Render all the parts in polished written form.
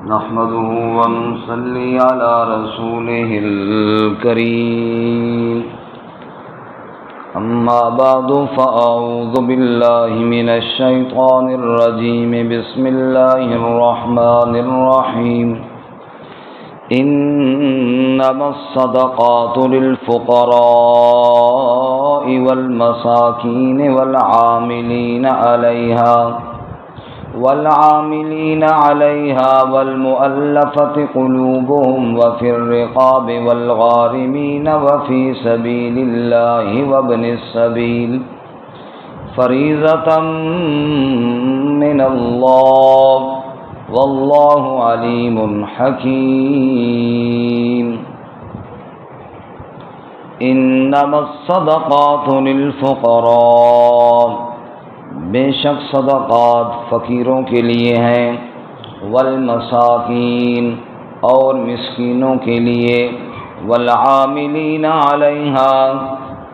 نحمده ونصلي على رسوله الكريم أما بعد فأعوذ بالله من الشيطان الرجيم بسم الله الرحمن الرحيم إنما الصدقات للفقراء والمساكين والعاملين عليها والمؤلفة قلوبهم وفي الرقاب والغارمين وفي سبيل الله وابن السبيل فريضة من الله والله عليم حكيم انما الصدقات للفقراء بے شک صدقات فقیروں کے لیے ہیں، والمساکین اور مسکینوں کے لیے، والعاملین علیہا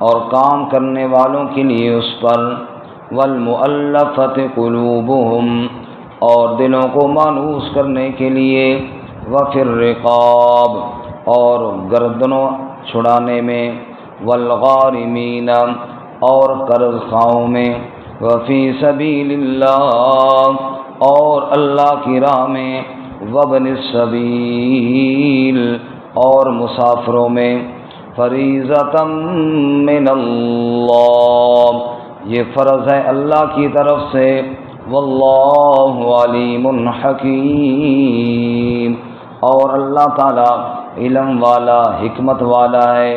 اور کام کرنے والوں کے لیے اس پر، والمؤلفۃ قلوبہم اور دلوں کو مانوس کرنے کے لیے، وفی الرقاب اور گردنوں چھڑانے میں، والغارمین اور قرض خواہوں میں، وفی سبیل اللہ اور اللہ کی راہ میں، وابن السبیل اور مسافروں میں، فریضۃ من اللہ یہ فرض ہے اللہ کی طرف سے، واللہ علیم حکیم اور اللہ تعالی علم والا حکمت والا ہے۔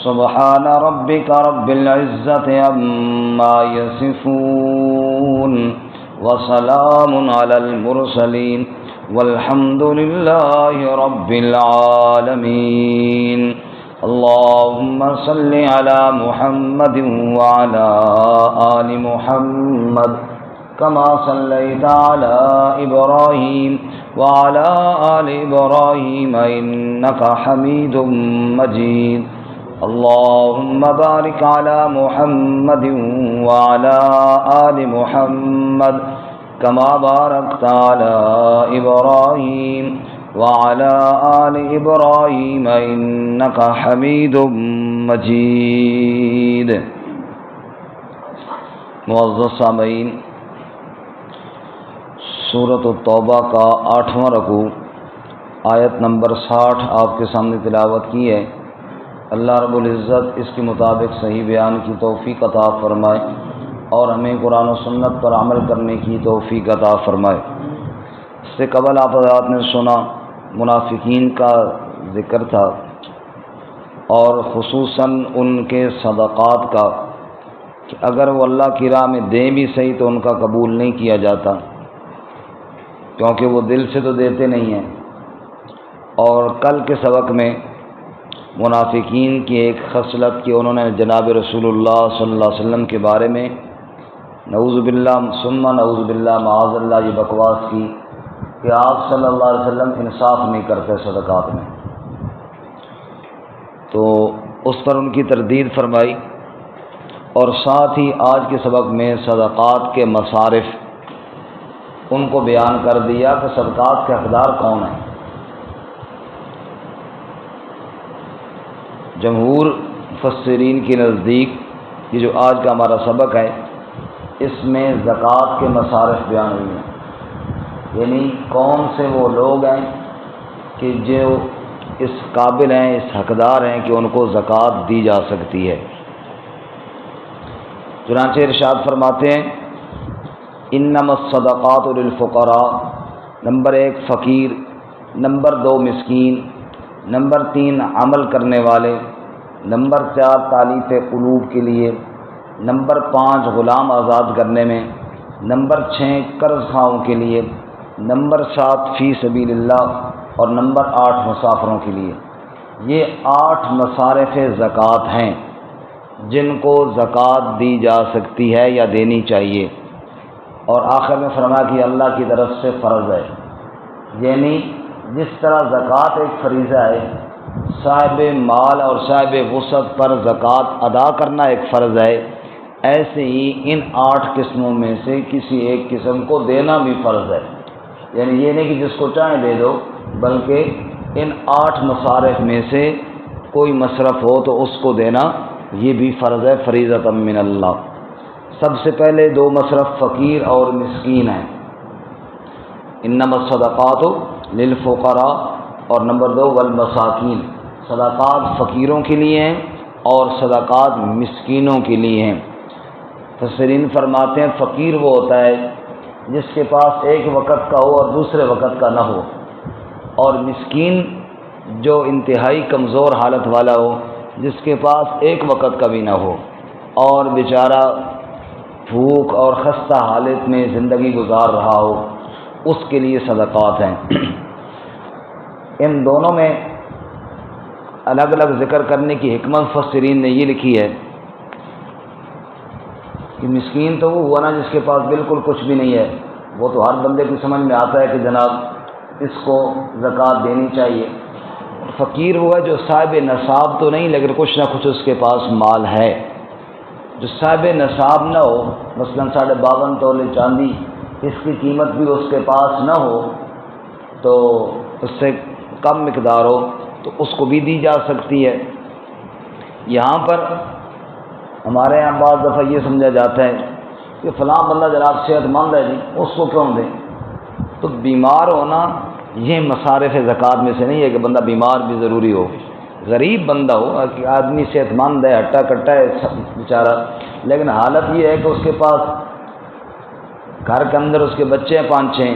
سبحان ربک رب العزت عما یصفون وسلام علی المرسلین والحمد للہ رب العالمین۔ اللہم صل علی محمد وعلی آل محمد كما صليت على إبراهيم وعلى آل إبراهيم إنك حميد مجيد اللهم بارك على محمد وعلى آل محمد كما باركت على إبراهيم وعلى آل إبراهيم إنك حميد مجيد۔ معزز سامعین، سورۃ التوبہ کا 8واں رکوع آیت نمبر 60 آپ کے سامنے تلاوت کی ہے۔ اللہ رب العزت اس کے مطابق صحیح بیان کی توفیق عطا فرمائے اور ہمیں قرآن و سنت پر عمل کرنے کی توفیق عطا فرمائے۔ اس سے قبل آپ حضرات نے سنا منافقین کا ذکر تھا اور خصوصاً ان کے صدقات کا کہ اگر وہ اللہ کی راہ میں دیں بھی صحیح تو ان کا قبول نہیں کیا جاتا، کیونکہ وہ دل سے تو دیتے نہیں ہیں۔ اور کل کے سبق میں منافقین کی ایک خصلت کہ انہوں نے جناب رسول اللہ صلی اللہ علیہ وسلم کے بارے میں نعوذ باللہ ثم نعوذ باللہ معاذ اللہ یہ بکواس کی کہ آپ صلی اللہ علیہ وسلم انصاف نہیں کرتے صدقات میں، تو اس پر ان کی تردید فرمائی، اور ساتھ ہی آج کے سبق میں صدقات کے مصارف ان کو بیان کر دیا کہ صدقات کے حقدار کون ہیں۔ جمہور مفسرین کے نزدیک یہ جو آج کا ہمارا سبق ہے اس میں زکوٰۃ کے مصارف بیان ہوئے ہیں، یعنی کون سے وہ لوگ ہیں کہ جو اس قابل ہیں، اس حقدار ہیں کہ ان کو زکوٰۃ دی جا سکتی ہے۔ چنانچہ ارشاد فرماتے ہیں انما الصدقات للفقراء، نمبر 1 فقیر، نمبر 2 مسکین، نمبر 3 عمل کرنے والے، نمبر 4 تالیف قلوب کے لیے، نمبر 5 غلام آزاد کرنے میں، نمبر 6 قرض خواہوں کے لیے، نمبر 7 فی سبیل اللہ اور نمبر 8 مسافروں کے لیے۔ یہ 8 مصارف زکوٰۃ ہیں جن کو زکوٰۃ دی جا سکتی ہے یا دینی چاہیے، اور آخر میں فرمایا کہ اللہ کی طرف سے فرض ہے، یعنی جس طرح زکوٰۃ ایک فریضہ ہے، صاحب مال اور صاحب وسعت پر زکوٰۃ ادا کرنا ایک فرض ہے، ایسے ہی ان 8 قسموں میں سے کسی ایک قسم کو دینا بھی فرض ہے۔ یعنی یہ نہیں کہ جس کو چاہیں دے دو، بلکہ ان 8 مصارف میں سے کوئی مصرف ہو تو اس کو دینا یہ بھی فرض ہے، فریضۃ من اللہ۔ سب سے پہلے 2 مصرف فقیر اور مسکین ہیں، انما الصدقات للفقراء، اور نمبر 2 والمساکین، صدقات فقیروں کے لیے ہیں اور صدقات مسکینوں کے لیے ہیں۔ مفسرین فرماتے ہیں فقیر وہ ہوتا ہے جس کے پاس ایک وقت کا ہو اور دوسرے وقت کا نہ ہو، اور مسکین جو انتہائی کمزور حالت والا ہو جس کے پاس ایک وقت کا بھی نہ ہو اور بیچارہ بھوک اور خستہ حالت میں زندگی گزار رہا ہو، اس کے لیے صدقات ہیں۔ ان دونوں میں الگ الگ ذکر کرنے کی حکمت مفسرین نے یہ لکھی ہے کہ مسکین تو وہ ہوا نا جس کے پاس بالکل کچھ بھی نہیں ہے، وہ تو ہر بندے کو سمجھ میں آتا ہے کہ جناب اس کو زکوٰۃ دینی چاہیے۔ فقیر ہوا جو صاحب نصاب تو نہیں لیکن کچھ نہ کچھ اس کے پاس مال ہے۔ جو صاحب نصاب نہ ہو، مثلا 52.5 تولے چاندی، اس کی قیمت بھی اس کے پاس نہ ہو تو اس سے کم مقدار ہو تو اس کو بھی دی جا سکتی ہے۔ یہاں پر ہمارے یہاں بعض دفعہ یہ سمجھا جاتا ہے کہ فلاں بندہ جناب صحت مند ہے جی اس کو کیوں دیں، تو بیمار ہونا یہ مصارف زکوٰۃ میں سے نہیں ہے کہ بندہ بیمار بھی ضروری ہو، غریب بندہ ہو کہ آدمی صحت مند ہے، ہٹا کٹا ہے بیچارہ، لیکن حالت یہ ہے کہ اس کے پاس گھر کے اندر اس کے بچے ہیں 5-6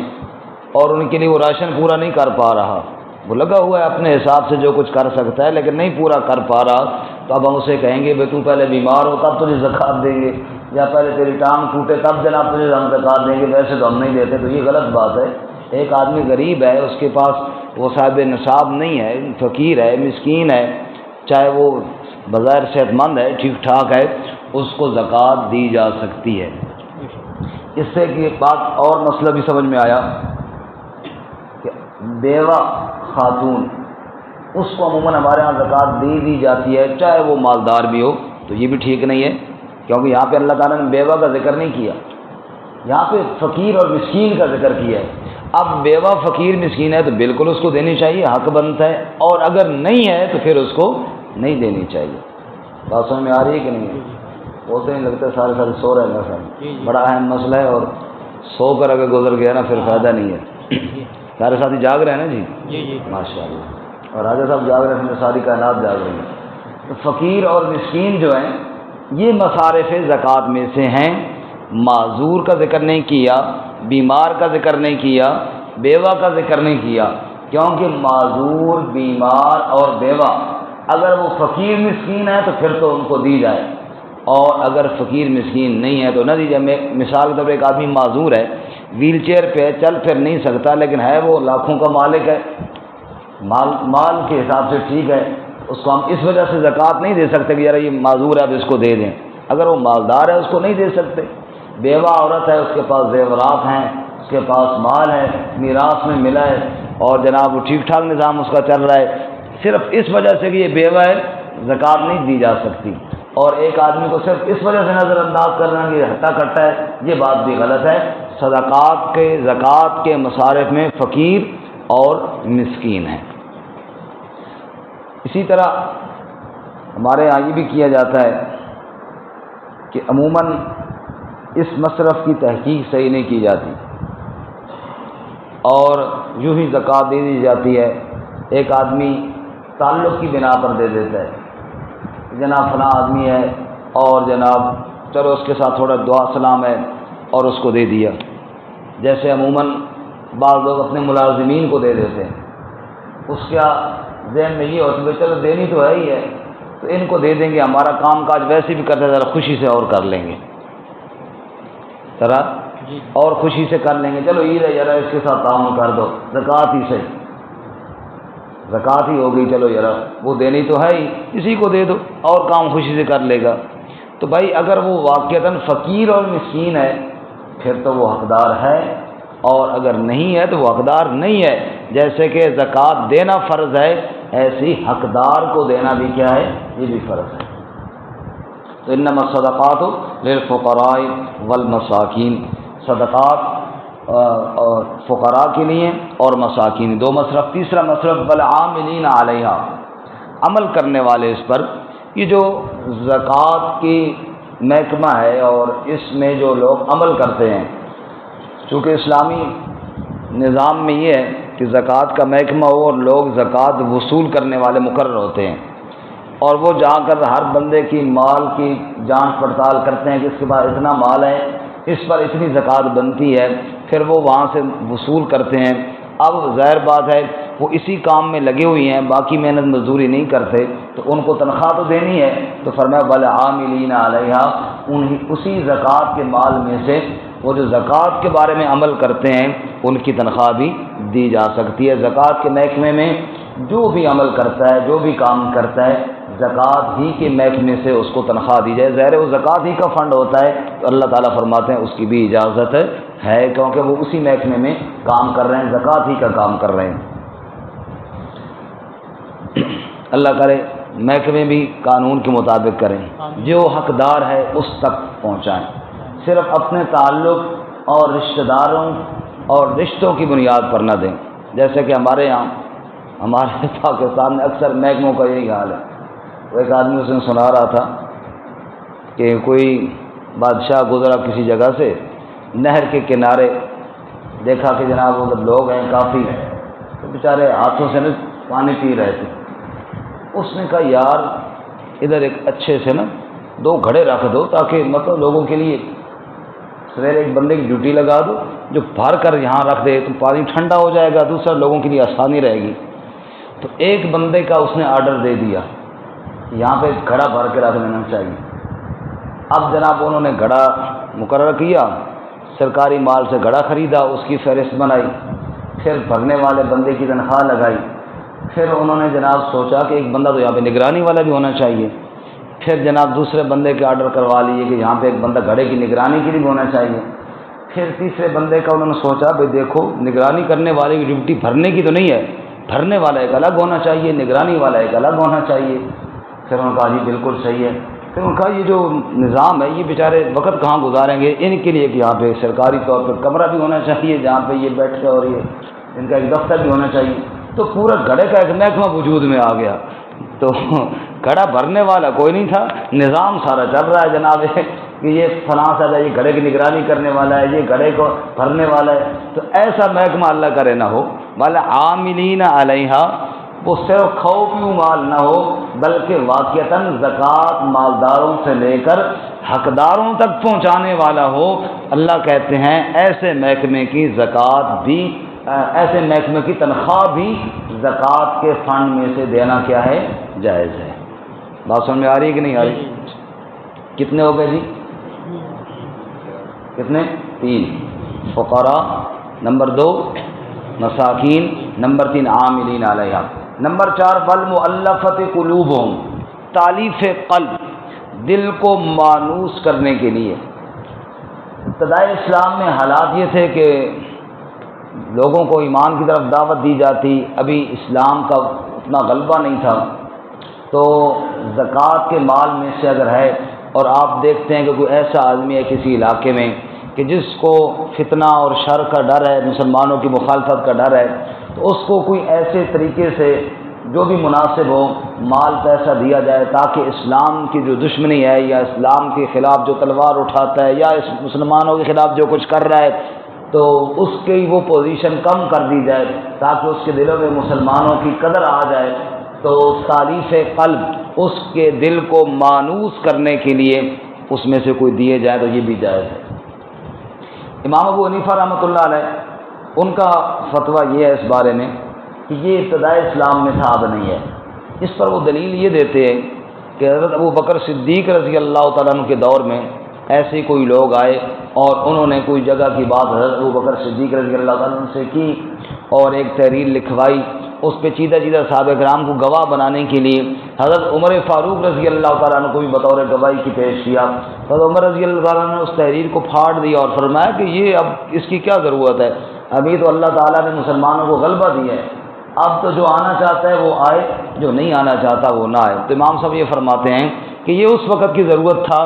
اور ان کے لیے وہ راشن پورا نہیں کر پا رہا، وہ لگا ہوا ہے اپنے حساب سے جو کچھ کر سکتا ہے لیکن نہیں پورا کر پا رہا، تو اب ہم اسے کہیں گے بھائی تو پہلے بیمار ہو تب تجھے زکوٰۃ دیں گے، یا پہلے تیری ٹانگ ٹوٹے تب جناب تجھے ہم زکوٰۃ دیں گے، ویسے تو ہم نہیں دیتے، تو یہ غلط بات ہے۔ ایک آدمی غریب ہے، اس کے پاس وہ صاحب نصاب نہیں ہے، فقیر ہے، مسکین ہے، چاہے وہ بظاہر صحت مند ہے، ٹھیک ٹھاک ہے، اس کو زکوٰۃ دی جا سکتی ہے۔ اس سے ایک بات اور مسئلہ بھی سمجھ میں آیا کہ بیوہ خاتون اس کو عموماً ہمارے ہاں زکوٰۃ دی جاتی ہے چاہے وہ مالدار بھی ہو، تو یہ بھی ٹھیک نہیں ہے کیونکہ یہاں پہ اللہ تعالیٰ نے بیوہ کا ذکر نہیں کیا، یہاں پہ فقیر اور مسکین کا ذکر کیا ہے۔ اب بیوہ فقیر مسکین ہے تو بالکل اس کو دینی چاہیے، حق بنتا ہے، اور اگر نہیں ہے تو پھر اس کو نہیں دینی چاہیے۔ بات سمجھ میں آ رہی ہے کہ نہیں؟ بولتے ہیں لگتا ہے سارے سو رہے ہیں سر، بڑا اہم مسئلہ ہے اور سو کر اگر گزر گیا نا پھر فائدہ نہیں ہے۔ سارے ساتھی جاگ رہے ہیں نا جی؟ ماشاء اللہ، اور راجہ صاحب جاگ رہے ہیں، ساری کائنات جاگ رہی ہے۔ تو فقیر اور مسکین جو ہیں یہ مصارف زکوٰۃ میں سے ہیں۔ معذور کا ذکر نہیں کیا، بیمار کا ذکر نہیں کیا، بیوہ کا ذکر نہیں کیا، کیونکہ معذور، بیمار اور بیوہ اگر وہ فقیر مسکین ہے تو پھر تو ان کو دی جائے، اور اگر فقیر مسکین نہیں ہے تو نہ دی جائے۔ مثال کے طور پر ایک آدمی معذور ہے، ویل چیئر پہ چل پھر نہیں سکتا لیکن ہے وہ لاکھوں کا مالک ہے، مال کے حساب سے ٹھیک ہے، اس کو ہم اس وجہ سے زکوٰۃ نہیں دے سکتے کہ یار یہ معذور ہے اب اس کو دے دیں، اگر وہ مالدار ہے اس کو نہیں دے سکتے۔ بیوہ عورت ہے، اس کے پاس زیورات ہیں، اس کے پاس مال ہے، میراث میں ملا ہے اور جناب وہ ٹھیک ٹھاک نظام اس کا چل رہا ہے، صرف اس وجہ سے کہ یہ بیوہ ہے زکوٰۃ نہیں دی جا سکتی، اور ایک آدمی کو صرف اس وجہ سے نظر انداز کرنا کہ ہٹا کٹا ہے، یہ بات بھی غلط ہے۔ صدقات کے زکوٰۃ کے مصارف میں فقیر اور مسکین ہیں۔ اسی طرح ہمارے یہاں یہ بھی کیا جاتا ہے کہ عموماً اس مصرف کی تحقیق صحیح نہیں کی جاتی اور یوں ہی زکوٰۃ دے دی جاتی ہے۔ ایک آدمی تعلق کی بنا پر دے دیتا ہے، جناب فلاں آدمی ہے اور جناب چلو اس کے ساتھ تھوڑا دعا سلام ہے اور اس کو دے دیا، جیسے عموماً بعض لوگ اپنے ملازمین کو دے دیتے ہیں، اس کا ذہن میں یہ ہوتا ہے چلو دینی تو ہے ہی ہے تو ان کو دے دیں گے، ہمارا کام کاج ویسے بھی کرتے ذرا خوشی سے اور کر لیں گے، ذرا اور خوشی سے کر لیں گے، چلو عید ہے ذرا اس کے ساتھ تعاون کر دو، زکوٰۃ ہی سے زکوٰۃ ہی ہو گئی، چلو ذرا وہ دینی تو ہے ہی، کسی کو دے دو اور کام خوشی سے کر لے گا۔ تو بھائی اگر وہ واقعتاً فقیر اور مسکین ہے پھر تو وہ حقدار ہے، اور اگر نہیں ہے تو وہ حقدار نہیں ہے۔ جیسے کہ زکوٰۃ دینا فرض ہے ایسے ہی حقدار کو دینا بھی کیا ہے، یہ بھی فرض ہے۔ تو انما الصدقات للفقراء والمساکین، صدقات فقراء کے لیے اور مساکین، دو مصرف۔ تیسرا مصرف والعاملین علیہا، عمل کرنے والے اس پر۔ یہ جو زکوٰۃ کی محکمہ ہے اور اس میں جو لوگ عمل کرتے ہیں، چونکہ اسلامی نظام میں یہ ہے کہ زکوٰۃ کا محکمہ ہو اور لوگ زکوٰۃ وصول کرنے والے مقرر ہوتے ہیں، اور وہ جا کر ہر بندے کی مال کی جانچ پڑتال کرتے ہیں کہ اس کے پاس اتنا مال ہے، اس پر اتنی زکوٰۃ بنتی ہے، پھر وہ وہاں سے وصول کرتے ہیں۔ اب ظاہر بات ہے وہ اسی کام میں لگے ہوئی ہیں، باقی محنت مزدوری نہیں کرتے، تو ان کو تنخواہ تو دینی ہے، تو فرمایا والعاملین علیہا، اسی زکوٰۃ کے مال میں سے وہ جو زکوٰۃ کے بارے میں عمل کرتے ہیں ان کی تنخواہ بھی دی جا سکتی ہے۔ زکوٰۃ کے محکمے میں جو بھی عمل کرتا ہے، جو بھی کام کرتا ہے، زکوٰۃ ہی کے محکمے سے اس کو تنخواہ دی جائے۔ ظاہر وہ زکوٰۃ ہی کا فنڈ ہوتا ہے، تو اللہ تعالیٰ فرماتے ہیں اس کی بھی اجازت ہے، کیونکہ وہ اسی محکمے میں کام کر رہے ہیں، زکوٰۃ ہی کا کام کر رہے ہیں۔ اللہ کرے محکمے بھی قانون کے مطابق کریں، جو حقدار ہے اس تک پہنچائیں، صرف اپنے تعلق اور رشتہ داروں اور رشتوں کی بنیاد پر نہ دیں۔ جیسے کہ ہمارے یہاں، ہمارے پاکستان میں اکثر محکموں کا یہی حال ہے۔ وہ ایک آدمی اس نے سنا رہا تھا کہ کوئی بادشاہ گزرا کسی جگہ سے، نہر کے کنارے دیکھا کہ جناب ادھر لوگ ہیں کافی، تو بیچارے ہاتھوں سے پانی پی رہے تھے۔ اس نے کہا یار ادھر ایک اچھے سے نا 2 گھڑے رکھ دو، تاکہ مطلب لوگوں کے لیے سویرے ایک بندے کی ڈیوٹی لگا دو جو بھر کر یہاں رکھ دے، تو پانی ٹھنڈا ہو جائے گا، دوسرا لوگوں کے لیے آسانی رہے گی۔ تو ایک بندے کا اس نے آرڈر دے دیا، یہاں پہ گھڑا بھر کے رکھ لینا چاہیے۔ اب جناب انہوں نے گھڑا مقرر کیا، سرکاری مال سے گھڑا خریدا، اس کی فہرست بنائی، پھر بھرنے والے بندے کی تنخواہ لگائی، پھر انہوں نے جناب سوچا کہ ایک بندہ تو یہاں پہ نگرانی والا بھی ہونا چاہیے، پھر جناب دوسرے بندے کے آرڈر کروا لیے کہ یہاں پہ ایک بندہ گھڑے کی نگرانی کے لیے بھی ہونا چاہیے، پھر تیسرے بندے کا انہوں نے سوچا بھائی دیکھو نگرانی کرنے والے کی ڈیوٹی بھرنے کی تو نہیں ہے، بھرنے والا ایک الگ ہونا چاہیے، نگرانی والا ایک الگ ہونا چاہیے۔ پھر انہوں نے کہا جی بالکل صحیح ہے۔ پھر انہوں نے کہا یہ جو نظام ہے یہ بیچارے وقت کہاں گزاریں گے، ان کے لیے کہ یہاں پہ سرکاری طور پر کمرہ بھی ہونا چاہیے جہاں پہ یہ بیٹھے، اور یہ ان کا ایک دفتر بھی ہونا چاہیے۔ تو پورا گھڑے کا ایک محکمہ وجود میں آ گیا، تو گھڑا بھرنے والا کوئی نہیں تھا، نظام سارا چل رہا ہے جناب کہ یہ فلاں سا یہ گھڑے کی نگرانی کرنے والا ہے، یہ گھڑے کو بھرنے والا ہے۔ تو ایسا محکمہ اللہ کرے نہ ہو، والا عاملین علیہا، وہ صرف کھو پیو مال نہ ہو بلکہ واقعتاً زکوٰۃ مالداروں سے لے کر حقداروں تک پہنچانے والا ہو۔ اللہ کہتے ہیں ایسے محکمے کی زکوٰۃ بھی، ایسے محکمے کی تنخواہ بھی زکوٰۃ کے فنڈ میں سے دینا کیا ہے؟ جائز ہے۔ بات سمجھ میں آ رہی ہے کہ نہیں آ رہی؟ کتنے ہو گئے جی؟ کتنے؟ 3 فقراء، نمبر 2 مساکین، نمبر 3 عاملین علیہا، نمبر 4 والمؤلفۃ قلوبہم، تالیف قلب، دل کو مانوس کرنے کے لیے۔ ابتدائی اسلام میں حالات یہ تھے کہ لوگوں کو ایمان کی طرف دعوت دی جاتی، ابھی اسلام کا اتنا غلبہ نہیں تھا، تو زکوٰۃ کے مال میں سے اگر ہے، اور آپ دیکھتے ہیں کہ کوئی ایسا آدمی ہے کسی علاقے میں کہ جس کو فتنہ اور شر کا ڈر ہے، مسلمانوں کی مخالفت کا ڈر ہے، تو اس کو کوئی ایسے طریقے سے جو بھی مناسب ہو مال پیسہ دیا جائے، تاکہ اسلام کی جو دشمنی ہے یا اسلام کے خلاف جو تلوار اٹھاتا ہے یا اس مسلمانوں کے خلاف جو کچھ کر رہا ہے، تو اس کی وہ پوزیشن کم کر دی جائے، تاکہ اس کے دلوں میں مسلمانوں کی قدر آ جائے۔ تو تالیف قلب، اس کے دل کو مانوس کرنے کے لیے اس میں سے کوئی دیے جائے تو یہ بھی جائز ہے۔ امام ابو حنیفہ رحمۃ اللہ علیہ، ان کا فتویٰ یہ ہے اس بارے میں کہ یہ ابتدائی اسلام میں تھا، اب نہیں ہے۔ اس پر وہ دلیل یہ دیتے ہیں کہ حضرت ابو بکر صدیق رضی اللہ تعالیٰ عنہ کے دور میں ایسے کوئی لوگ آئے اور انہوں نے کوئی جگہ کی بات حضرت ابو بکر صدیق رضی اللہ تعالیٰ عنہ سے کی اور ایک تحریر لکھوائی، اس پہ چیدہ صحابہ کرام کو گواہ بنانے کے لیے حضرت عمر فاروق رضی اللہ تعالیٰ عنہ کو بھی بطور گواہی کی پیش کیا۔ حضرت عمر رضی اللہ تعالیٰ عنہ نے اس تحریر کو پھاڑ دیا اور فرمایا کہ یہ اب اس کی کیا ضرورت ہے، ابھی تو اللہ تعالیٰ نے مسلمانوں کو غلبہ دیا ہے، اب تو جو آنا چاہتا ہے وہ آئے، جو نہیں آنا چاہتا وہ نہ آئے۔ تو امام صاحب یہ فرماتے ہیں کہ یہ اس وقت کی ضرورت تھا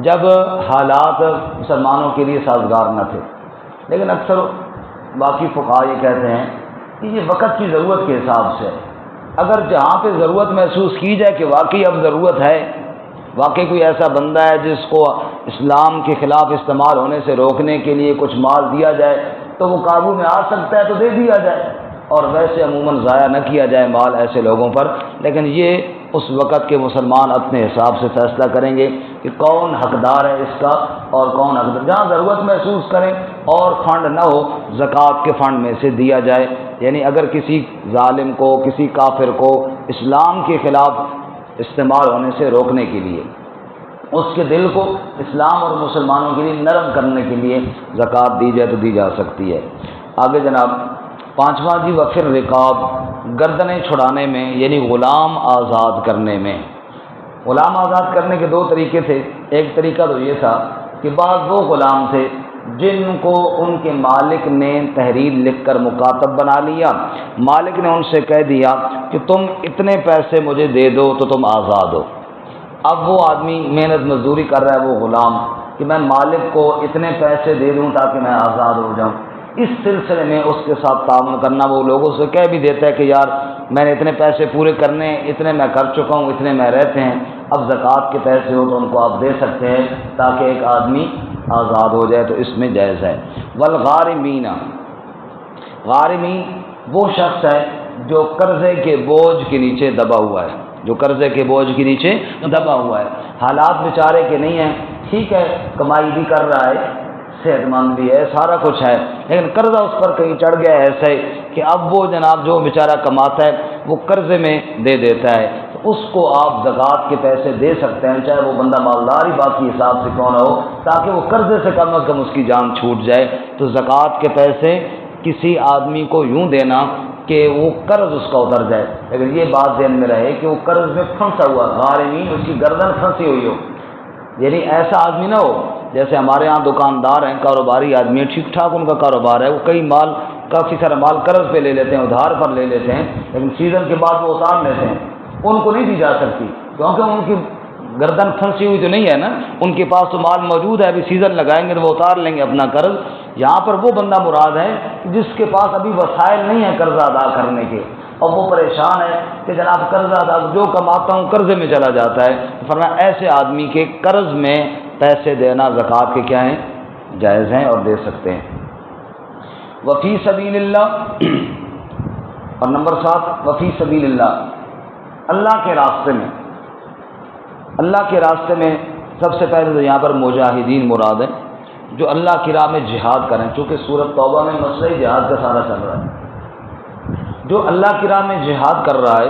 جب حالات مسلمانوں کے لیے سازگار نہ تھے، لیکن اکثر باقی فقہا یہ کہتے ہیں کہ یہ وقت کی ضرورت کے حساب سے، اگر جہاں پہ ضرورت محسوس کی جائے کہ واقعی اب ضرورت ہے، واقعی کوئی ایسا بندہ ہے جس کو اسلام کے خلاف استعمال ہونے سے روکنے کے لیے کچھ مال دیا جائے تو وہ قابو میں آ سکتا ہے تو دے دیا جائے، اور ویسے عموماً ضائع نہ کیا جائے مال ایسے لوگوں پر۔ لیکن یہ اس وقت کے مسلمان اپنے حساب سے فیصلہ کریں گے کہ کون حقدار ہے اس کا اور کون حقدار، جہاں ضرورت محسوس کریں اور فنڈ نہ ہو زکوٰۃ کے فنڈ میں سے دیا جائے۔ یعنی اگر کسی ظالم کو، کسی کافر کو اسلام کے خلاف استعمال ہونے سے روکنے کے لیے، اس کے دل کو اسلام اور مسلمانوں کے لیے نرم کرنے کے لیے زکوٰۃ دی جائے تو دی جا سکتی ہے۔ آگے جناب 5واں جی وفر رقاب، گردنیں چھڑانے میں، یعنی غلام آزاد کرنے میں۔ غلام آزاد کرنے کے دو طریقے تھے۔ ایک طریقہ تو یہ تھا کہ بعض وہ غلام تھے جن کو ان کے مالک نے تحریر لکھ کر مکاتب بنا لیا، مالک نے ان سے کہہ دیا کہ تم اتنے پیسے مجھے دے دو تو تم آزاد ہو۔ اب وہ آدمی محنت مزدوری کر رہا ہے، وہ غلام، کہ میں مالک کو اتنے پیسے دے دوں تاکہ میں آزاد ہو جاؤں۔ اس سلسلے میں اس کے ساتھ تعاون کرنا، وہ لوگوں سے کہہ بھی دیتا ہے کہ یار میں نے اتنے پیسے پورے کرنے ہیں، اتنے میں کر چکا ہوں، اتنے میں رہتے ہیں، اب زکوٰۃ کے پیسے ہو تو ان کو آپ دے سکتے ہیں تاکہ ایک آدمی آزاد ہو جائے، تو اس میں جائز ہے۔ والغارمین، غارمی وہ شخص ہے جو قرضے کے بوجھ کے نیچے دبا ہوا ہے، جو قرضے کے بوجھ کے نیچے دبا ہوا ہے، حالات بیچارے کے نہیں ہیں، ٹھیک ہے کمائی بھی کر رہا ہے، صحت مند بھی ہے، سارا کچھ ہے، لیکن قرضہ اس پر کہیں چڑھ گیا ہے ایسے کہ اب وہ جناب جو بیچارہ کماتا ہے وہ قرضے میں دے دیتا ہے، تو اس کو آپ زکوٰۃ کے پیسے دے سکتے ہیں، چاہے وہ بندہ مالدار ہی باقی حساب سے کیوں نہ ہو، تاکہ وہ قرضے سے کم از کم اس کی جان چھوٹ جائے۔ تو زکوٰۃ کے پیسے کسی آدمی کو یوں دینا کہ وہ قرض اس کا اتر جائے، لیکن یہ بات ذہن میں رہے کہ وہ قرض میں پھنسا ہوا، غارمین اس کی گردن پھنسی ہوئی ہو، یعنی ایسا آدمی نہ ہو جیسے ہمارے ہاں دکاندار ہیں، کاروباری آدمی ہیں، ٹھیک ٹھاک ان کا کاروبار ہے، وہ کافی سارا مال قرض پہ لے لیتے ہیں، ادھار پر لے لیتے ہیں، لیکن سیزن کے بعد وہ اتار لیتے ہیں، ان کو نہیں دی جا سکتی کیونکہ ان کی گردن پھنسی ہوئی تو نہیں ہے نا، ان کے پاس تو مال موجود ہے، ابھی سیزن لگائیں گے تو وہ اتار لیں گے اپنا قرض۔ یہاں پر وہ بندہ مراد ہے جس کے پاس ابھی وسائل نہیں ہے قرض ادا کرنے کے، اور وہ پریشان ہے کہ جناب قرض ادا جو کماتا ہوں قرضے میں چلا جاتا ہے، فرمایا ایسے آدمی کے قرض میں پیسے دینا زکوٰۃ کے کیا ہیں؟ جائز ہیں اور دے سکتے ہیں۔ وفی سبیل اللہ، اور نمبر 7 وفی سبیل اللہ، اللہ کے راستے میں، اللہ کے راستے میں سب سے پہلے تو یہاں پر مجاہدین مراد ہیں جو اللہ کی راہ میں جہاد کریں، چونکہ سورۃ توبہ میں مسئلہ جہاد کا سارا چل رہا ہے۔ جو اللہ کی راہ میں جہاد کر رہا ہے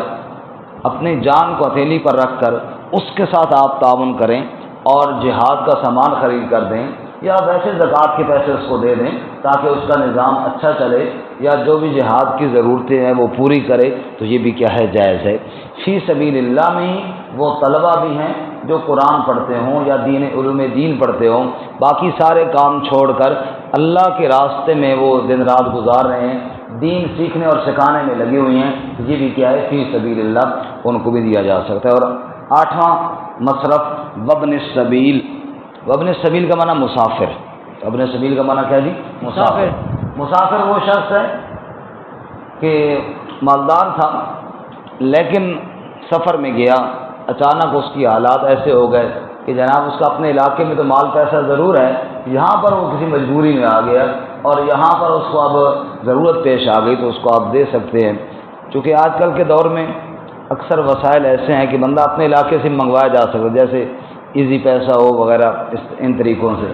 اپنی جان کو ہتھیلی پر رکھ کر اس کے ساتھ آپ تعاون کریں اور جہاد کا سامان خرید کر دیں، یا ویسے زکوٰۃ کے پیسے اس کو دے دیں تاکہ اس کا نظام اچھا چلے، یا جو بھی جہاد کی ضرورتیں ہیں وہ پوری کرے، تو یہ بھی کیا ہے؟ جائز ہے۔ فی سبیل اللہ میں ہی وہ طلبہ بھی ہیں جو قرآن پڑھتے ہوں یا علوم دین پڑھتے ہوں، باقی سارے کام چھوڑ کر اللہ کے راستے میں وہ دن رات گزار رہے ہیں، دین سیکھنے اور سکھانے میں لگے ہوئے ہیں، یہ بھی کیا ہے؟ فی سبیل اللہ، ان کو بھی دیا جا سکتا ہے۔ اور 8واں مصرف وابن السبیل، وابن السبیل کا معنی مسافر، وابن السبیل کا معنی کیا جی؟ مسافر۔ مسافر وہ شخص ہے کہ مالدار تھا لیکن سفر میں گیا، اچانک اس کی حالات ایسے ہو گئے کہ جناب اس کا اپنے علاقے میں تو مال پیسہ ضرور ہے، یہاں پر وہ کسی مجبوری میں آ گیا اور یہاں پر اس کو اب ضرورت پیش آ گئی، تو اس کو آپ دے سکتے ہیں، چونکہ آج کل کے دور میں اکثر وسائل ایسے ہیں کہ بندہ اپنے علاقے سے منگوایا جا سکتا ہے، جیسے ایزی پیسہ ہو وغیرہ، ان طریقوں سے۔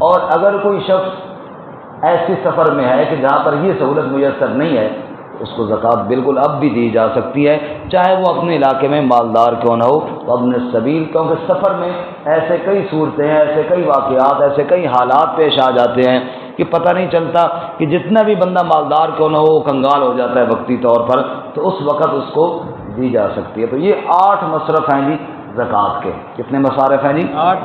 اور اگر کوئی شخص ایسی سفر میں ہے کہ جہاں پر یہ سہولت میسر نہیں ہے، اس کو زکوٰۃ بالکل اب بھی دی جا سکتی ہے، چاہے وہ اپنے علاقے میں مالدار کیوں نہ ہو، وابن السبیل، کیونکہ سفر میں ایسے کئی صورتیں ہیں، ایسے کئی واقعات، ایسے کئی حالات پیش آ جاتے ہیں کہ پتہ نہیں چلتا کہ جتنا بھی بندہ مالدار کیوں نہ ہو وہ کنگال ہو جاتا ہے وقتی طور پر، تو اس وقت اس کو دی جا سکتی ہے۔ تو یہ 8 مصرف ہیں جی زکوٰۃ کے۔ کتنے مصارف ہیں جی؟ 8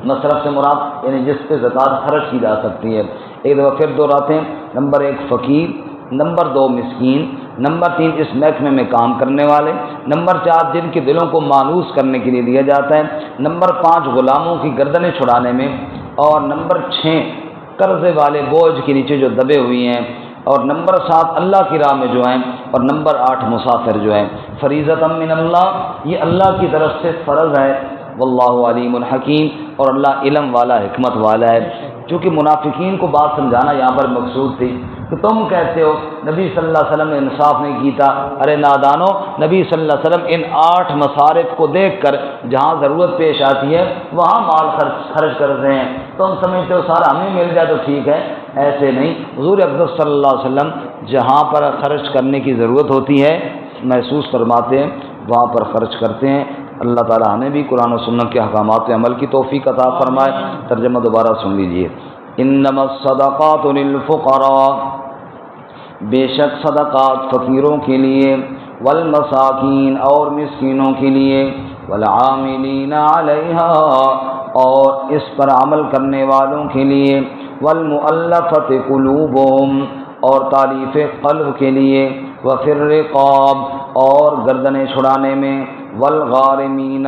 مصرف سے مراد یعنی جس پہ زکوٰۃ خرچ کی جا سکتی ہے۔ ایک دفعہ پھر دہراتے ہیں، نمبر 1 فقیر، نمبر 2 مسکین، نمبر 3 اس محکمے میں کام کرنے والے، نمبر 4 جن کے دلوں کو مانوس کرنے کے لیے دیا جاتا ہے، نمبر 5 غلاموں کی گردنیں چھڑانے میں، اور نمبر 6 قرضے والے بوجھ کے نیچے جو دبے ہوئی ہیں اور نمبر 7 اللہ کی راہ میں جو ہیں، اور نمبر 8 مسافر جو ہیں۔ فریضۃ من اللہ، یہ اللہ کی طرف سے فرض ہے۔ واللہ علیم الحکیم، اور اللہ علم والا حکمت والا ہے۔ چونکہ منافقین کو بات سمجھانا یہاں پر مقصود تھی کہ تم کہتے ہو نبی صلی اللہ علیہ وسلم نے انصاف نہیں کیتا، ارے نادانو، نبی صلی اللہ علیہ وسلم ان 8 مصارف کو دیکھ کر جہاں ضرورت پیش آتی ہے وہاں مال خرچ کرتے ہیں، تم سمجھتے ہو سارا ہمیں مل جائے تو ٹھیک ہے، ایسے نہیں۔ حضور اقدس صلی اللہ علیہ وسلم جہاں پر خرچ کرنے کی ضرورت ہوتی ہے محسوس فرماتے ہیں وہاں پر خرچ کرتے ہیں۔ اللہ تعالیٰ ہمیں بھی قرآن و سنت کے احکامات پہ عمل کی توفیق عطا فرمائے۔ ترجمہ دوبارہ سن لیجئے۔ انما الصدقات للفقراء، بے شک صدقات فقیروں کے لیے، والمساکین اور مسکینوں کے لیے، والعاملین علیہا اور اس پر عمل کرنے والوں کے لیے، والمؤلفۃ قلوبہم اور تالیف قلب کے لیے، وفی الرقاب اور گردنیں چھڑانے میں، والغارمین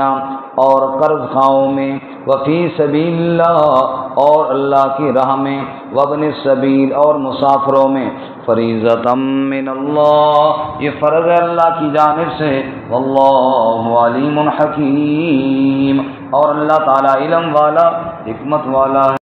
اور قرض خواہوں میں، وفی سبیل اللہ اور اللہ کی راہ میں، وابن السبیل اور مسافروں میں، فریضۃ من اللہ، یہ فرض ہے اللہ کی جانب سے، واللہ علیم حکیم، اور اللہ تعالی علم والا حکمت والا ہے۔